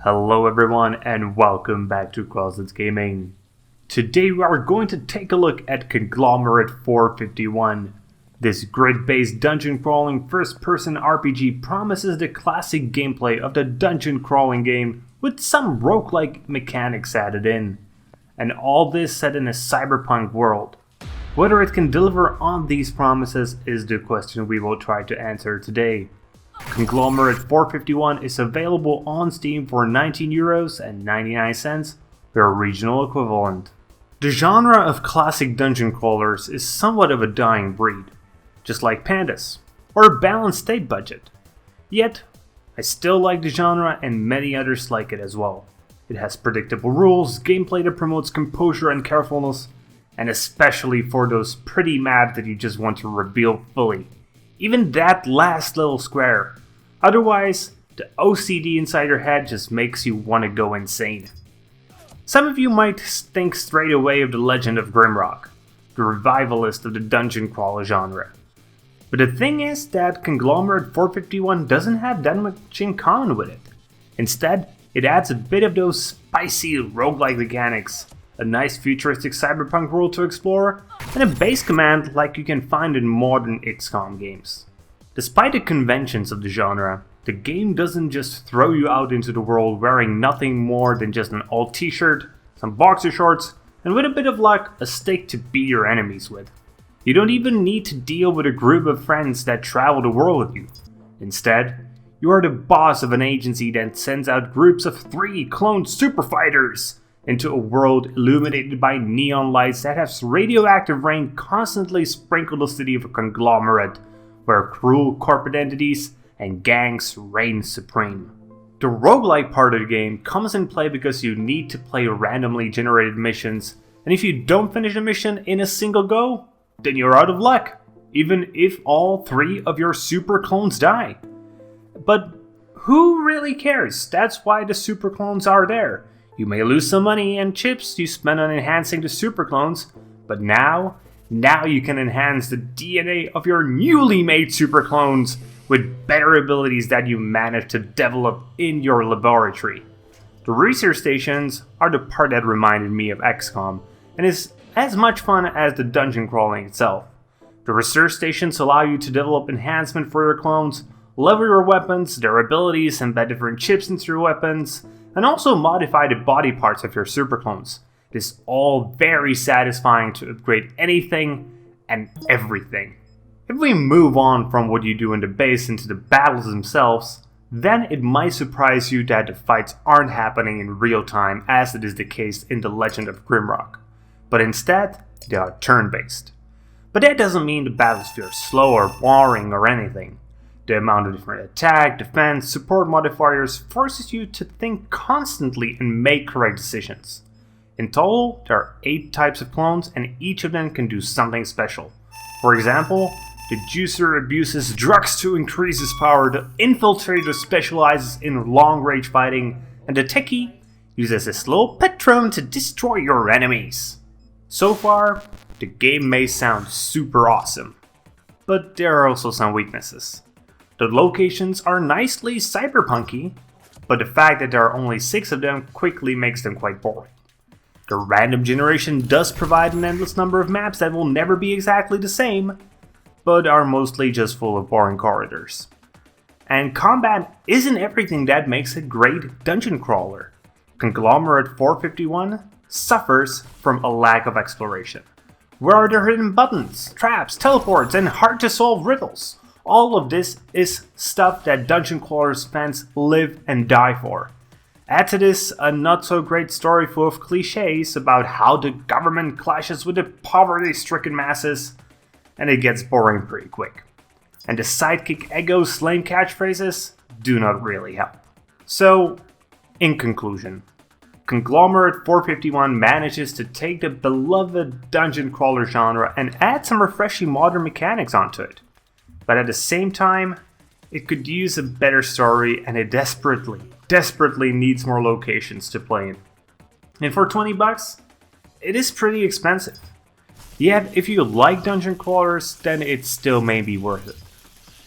Hello everyone and welcome back to Closet Gaming. Today we are going to take a look at Conglomerate 451. This grid-based dungeon crawling first-person RPG promises the classic gameplay of the dungeon crawling game with some roguelike mechanics added in. And all this set in a cyberpunk world. Whether it can deliver on these promises is the question we will try to answer today. Conglomerate 451 is available on Steam for €19.99, their regional equivalent. The genre of classic dungeon crawlers is somewhat of a dying breed, just like pandas, or a balanced state budget. Yet, I still like the genre and many others like it as well. It has predictable rules, gameplay that promotes composure and carefulness, and especially for those pretty maps that you just want to reveal fully. Even that last little square. Otherwise, the OCD inside your head just makes you want to go insane. Some of you might think straight away of the Legend of Grimrock, the revivalist of the dungeon crawler genre. But the thing is that Conglomerate 451 doesn't have that much in common with it. Instead, it adds a bit of those spicy roguelike mechanics, a nice futuristic cyberpunk world to explore, and a base command like you can find in modern XCOM games. Despite the conventions of the genre, the game doesn't just throw you out into the world wearing nothing more than just an old t-shirt, some boxer shorts, and with a bit of luck, a stick to beat your enemies with. You don't even need to deal with a group of friends that travel the world with you. Instead, you are the boss of an agency that sends out groups of 3 cloned super fighters into a world illuminated by neon lights that has radioactive rain constantly sprinkle the city of a conglomerate, where cruel corporate entities and gangs reign supreme. The roguelike part of the game comes in play because you need to play randomly generated missions, and if you don't finish a mission in a single go, then you're out of luck, even if all 3 of your super clones die. But who really cares? That's why the super clones are there. You may lose some money and chips you spend on enhancing the super clones, but now you can enhance the DNA of your newly made super clones with better abilities that you managed to develop in your laboratory. The research stations are the part that reminded me of XCOM and is as much fun as the dungeon crawling itself. The research stations allow you to develop enhancement for your clones, level your weapons, their abilities, embed different chips into your weapons, and also modify the body parts of your super clones. It is all very satisfying to upgrade anything and everything. If we move on from what you do in the base into the battles themselves, then it might surprise you that the fights aren't happening in real time as it is the case in the Legend of Grimrock, but instead they are turn-based. But that doesn't mean the battles feel slow or boring or anything. The amount of different attack, defense, support modifiers forces you to think constantly and make correct decisions. In total, there are 8 types of clones and each of them can do something special. For example, the Juicer abuses drugs to increase his power, the Infiltrator specializes in long-range fighting, and the Techie uses his little pet drone to destroy your enemies. So far, the game may sound super awesome, but there are also some weaknesses. The locations are nicely cyberpunky, but the fact that there are only 6 of them quickly makes them quite boring. The random generation does provide an endless number of maps that will never be exactly the same, but are mostly just full of boring corridors. And combat isn't everything that makes a great dungeon crawler. Conglomerate 451 suffers from a lack of exploration. Where are the hidden buttons, traps, teleports, and hard-to-solve riddles? All of this is stuff that dungeon crawlers fans live and die for. Add to this a not-so-great story full of cliches about how the government clashes with the poverty-stricken masses, and it gets boring pretty quick. And the sidekick Ego's lame catchphrases do not really help. So, in conclusion, Conglomerate 451 manages to take the beloved dungeon crawler genre and add some refreshing modern mechanics onto it. But at the same time, it could use a better story and it desperately needs more locations to play in. And for $20, it is pretty expensive. Yet, if you like dungeon crawlers, then it still may be worth it.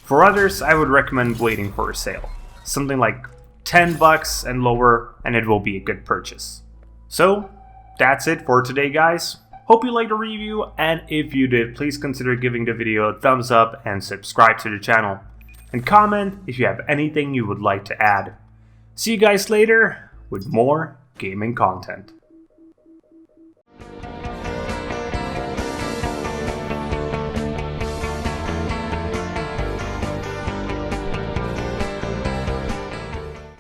For others, I would recommend waiting for a sale. Something like $10 and lower, and it will be a good purchase. So, that's it for today, guys. Hope you liked the review, and if you did, please consider giving the video a thumbs up and subscribe to the channel. And comment if you have anything you would like to add. See you guys later with more gaming content.